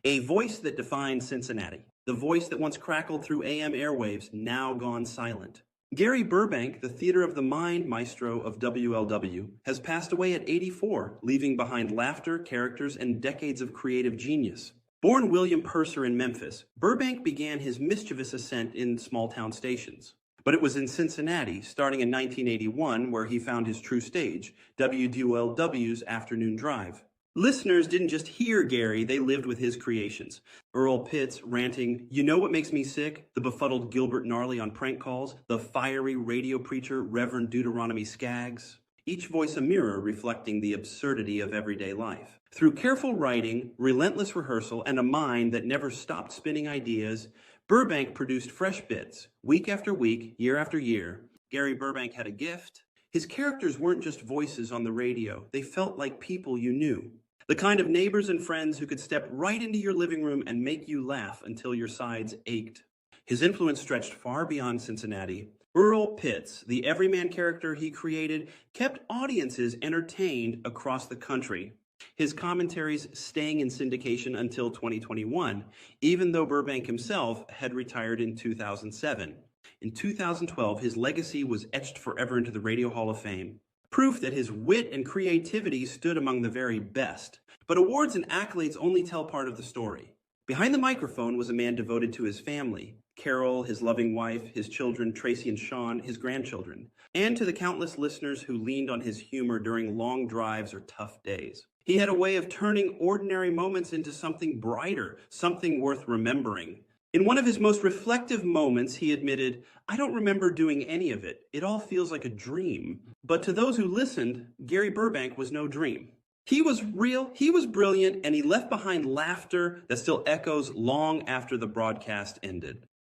A voice that defined Cincinnati. The voice that once crackled through AM airwaves, now gone silent. Gary Burbank, the theater of the mind maestro of WLW, has passed away at 84, leaving behind laughter, characters, and decades of creative genius. Born William Purser in Memphis, Burbank began his mischievous ascent in small-town stations. But it was in Cincinnati, starting in 1981, where he found his true stage, WWLW's Afternoon Drive. Listeners didn't just hear Gary, they lived with his creations. Earl Pitts ranting, "You know what makes me sick?" The befuddled Gilbert Gnarly on prank calls, the fiery radio preacher Reverend Deuteronomy Skaggs. Each voice a mirror reflecting the absurdity of everyday life. Through careful writing, relentless rehearsal, and a mind that never stopped spinning ideas, Burbank produced fresh bits, week after week, year after year. Gary Burbank had a gift. His characters weren't just voices on the radio. They felt like people you knew. The kind of neighbors and friends who could step right into your living room and make you laugh until your sides ached. His influence stretched far beyond Cincinnati. Earl Pitts, the everyman character he created, kept audiences entertained across the country. His commentaries staying in syndication until 2021, even though Burbank himself had retired in 2007. In 2012, his legacy was etched forever into the Radio Hall of Fame. Proof that his wit and creativity stood among the very best. But awards and accolades only tell part of the story. Behind the microphone was a man devoted to his family, Carol, his loving wife, his children, Tracy and Sean, his grandchildren, and to the countless listeners who leaned on his humor during long drives or tough days. He had a way of turning ordinary moments into something brighter, something worth remembering. In one of his most reflective moments, he admitted, "I don't remember doing any of it. It all feels like a dream." But to those who listened, Gary Burbank was no dream. He was real, he was brilliant, and he left behind laughter that still echoes long after the broadcast ended.